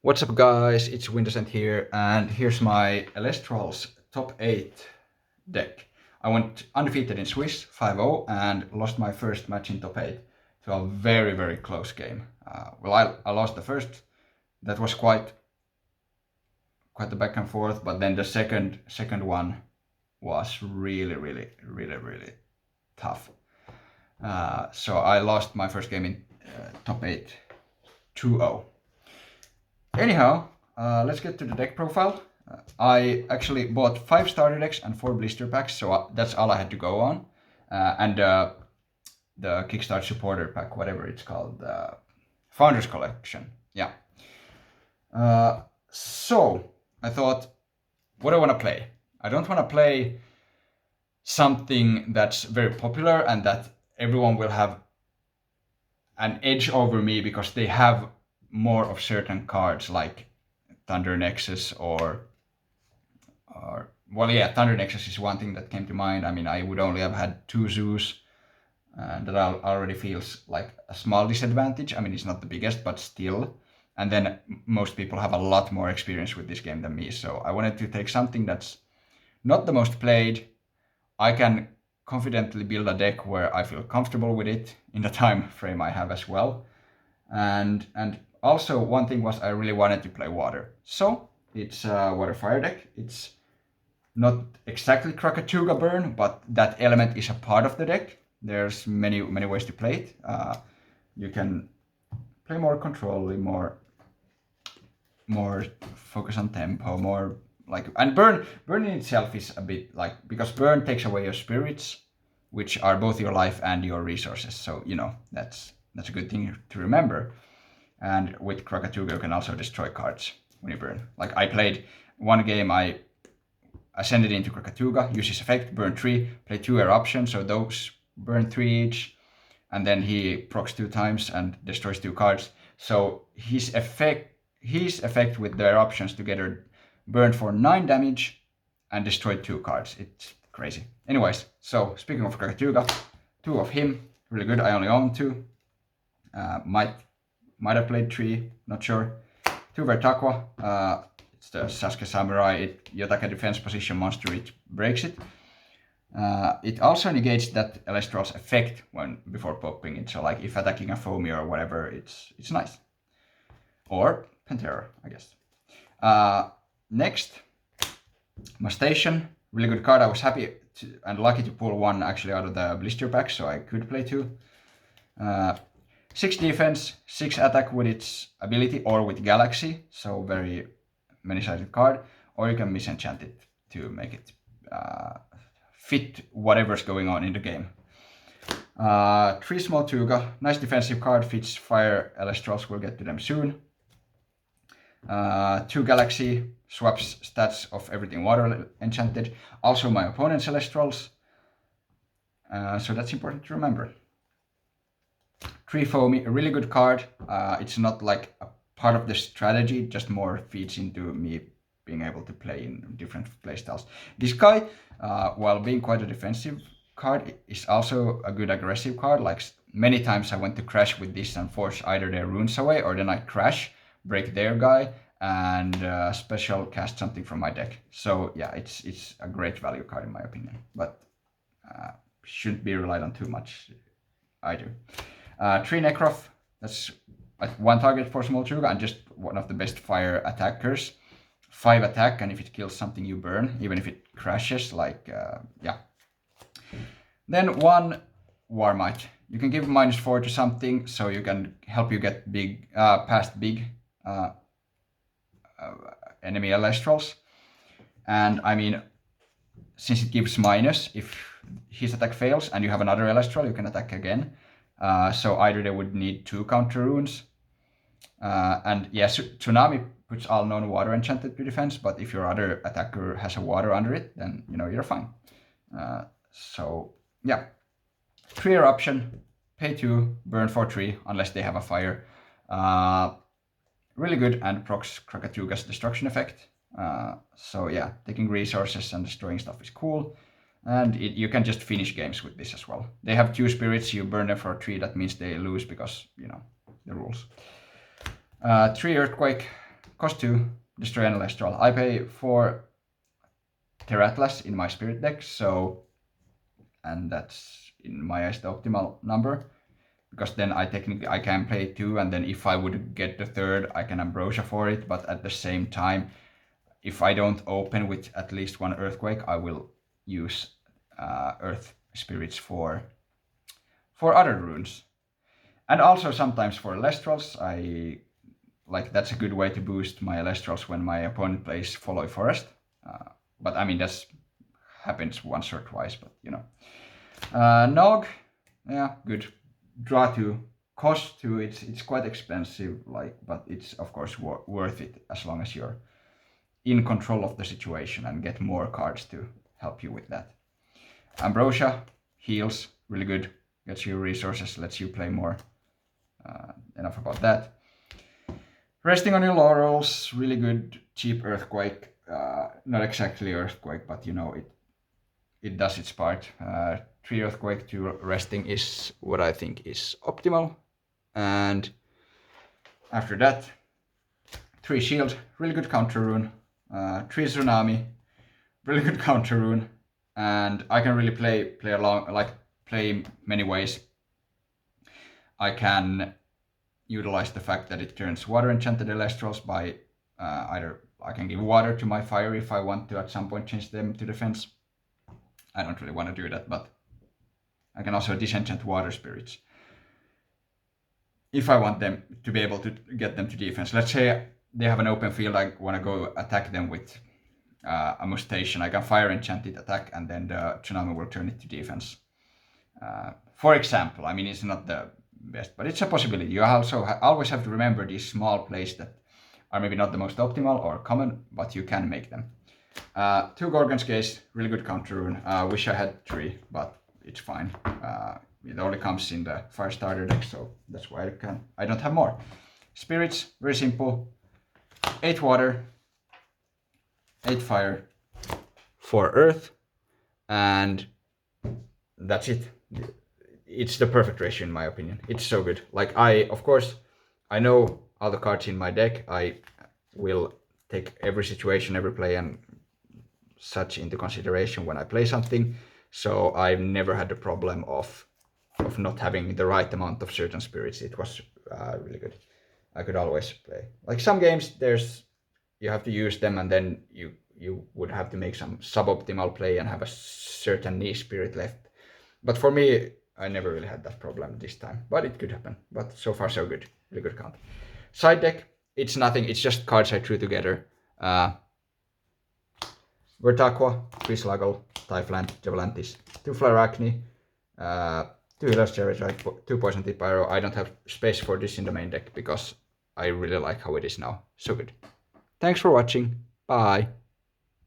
What's up guys, it's Windowsent here, and here's my Elestrals top 8 deck. I went undefeated in Swiss 5-0 and lost my first match in top 8 to a very close game. I lost the first. That was quite the back and forth, but then the second one was really tough. So I lost my first game in top 8 2-0. Anyhow, let's get to the deck profile. I actually bought 5 starter decks and 4 blister packs, so that's all I had to go on. And the Kickstart supporter pack, whatever it's called, the Founders Collection. Yeah. So I thought, what do I want to play? I don't want to play something that's very popular and that everyone will have an edge over me because they have more of certain cards like Thunder Nexus or Thunder Nexus is one thing that came to mind. I mean, I would only have had 2 zoos, and that already feels like a small disadvantage. I mean, it's not the biggest, but still. And then most people have a lot more experience with this game than me, so I wanted to take something that's not the most played. I can confidently build a deck where I feel comfortable with it in the time frame I have as well. And also one thing was I really wanted to play water. So it's a water fire deck. It's not exactly Krakatuga burn, but that element is a part of the deck. There's many ways to play it. You can play more controlly, more focus on tempo, more like, and burn in itself is a bit like, because burn takes away your spirits, which are both your life and your resources. So you know that's a good thing to remember. And with Krakatuga you can also destroy cards when you burn. Like I played one game, I ascended into Krakatuga, use his effect, burn 3, play 2 eruptions, so those burn 3 each, and then he procs 2 times and destroys 2 cards. So his effect with the eruptions together burned for 9 damage and destroyed 2 cards. It's crazy. Anyways, so speaking of Krakatuga, 2 of him, really good. I only own 2. Might have played 3, not sure. 2 Vertakwa, it's the Sasuke Samurai. You attack a defense position monster, it breaks it. It also negates that Elestrals effect before popping it. So like if attacking a Foamy or whatever, it's nice. Or Pantera, I guess. Next, Mustation, really good card. I was happy and lucky to pull 1 actually out of the blister pack, so I could play 2. 6 defense, 6 attack with its ability or with Galaxy, so very many-sided card. Or you can misenchant it to make it fit whatever's going on in the game. 3 small Tuga, nice defensive card, fits fire Elestrals, we'll get to them soon. 2 Galaxy, swaps stats of everything water enchanted. Also my opponent's Elestrals, so that's important to remember. 3 Foamy, a really good card. It's not like a part of the strategy, just more feeds into me being able to play in different playstyles. This guy, while being quite a defensive card, is also a good aggressive card. Like many times I went to crash with this and force either their runes away, or then I crash, break their guy, and special cast something from my deck. So yeah, it's a great value card in my opinion, but shouldn't be relied on too much either. 3 Necroth, that's like 1 target for small Tuga and just one of the best fire attackers. 5 attack, and if it kills something you burn, even if it crashes, like, yeah. Then 1 Warmite. You can give -4 to something, so you can help you get big, past big enemy Elestrals. And I mean, since it gives -, if his attack fails and you have another Elestral, you can attack again. So either they would need 2 counter runes. And yes, Tsunami puts all non-water enchanted to defense, but if your other attacker has a water under it, then you know you're fine. So yeah, 3 eruption, pay 2, burn for 3 unless they have a fire. Really good, and procs Krakatuga's destruction effect. So yeah, taking resources and destroying stuff is cool. And you can just finish games with this as well. They have 2 spirits, you burn them for 3, that means they lose because, you know, the rules. 3 Earthquake, cost 2, destroy an Elestral. I pay 4 Terratlas in my spirit deck, so, and that's in my eyes the optimal number, because then I can play 2, and then if I would get the 3rd, I can Ambrosia for it, but at the same time, if I don't open with at least 1 Earthquake, I will use Earth Spirits for other runes. And also sometimes for Elestrals, that's a good way to boost my Elestrals when my opponent plays Follow Forest. But I mean, that happens once or twice, but you know. Nog, yeah, good. Draw 2, cost 2, it's quite expensive, but it's of course worth it as long as you're in control of the situation and get more cards to help you with that. Ambrosia, heals, really good, gets you resources, lets you play more. Enough about that. Resting on your laurels, really good, cheap Earthquake. Not exactly Earthquake, but you know, it does its part. 3 Earthquake, 2 Resting is what I think is optimal. And after that, 3 Shield, really good counter rune. 3 Tsunami, really good counter rune. And I can really play many ways. I can utilize the fact that it turns water enchanted Elestrals by either I can give water to my fire if I want to at some point change them to defense. I don't really want to do that, but I can also disenchant water spirits if I want them to be able to get them to defense. Let's say they have an open field, I want to go attack them with a Mutation. I can fire enchant it, attack, and then the Tsunami will turn it to defense. For example, I mean, it's not the best, but it's a possibility. You also always have to remember these small plays that are maybe not the most optimal or common, but you can make them. 2 Gorgon's Gaze, really good counter rune. Wish I had 3, but it's fine. It only comes in the Fire Starter deck, so that's why I don't have more. Spirits, very simple. 8 water, 8 fire, 4 earth, and that's it. It's the perfect ratio in my opinion. It's so good. Like, of course, I know all the cards in my deck. I will take every situation, every play and such into consideration when I play something. So I've never had the problem of not having the right amount of certain spirits. It was really good. I could always play. Like some games, you have to use them, and then you would have to make some suboptimal play and have a certain niche spirit left. But for me, I never really had that problem this time, but it could happen. But so far so good, really good count. Side deck, it's nothing, it's just cards I threw together. Vertaqua, 3 Sluggle, Typhland, Javalantis, 2 Flaracne, 2 Illustrator, 2 Poison Tip Pyro. I don't have space for this in the main deck because I really like how it is now. So good. Thanks for watching. Bye.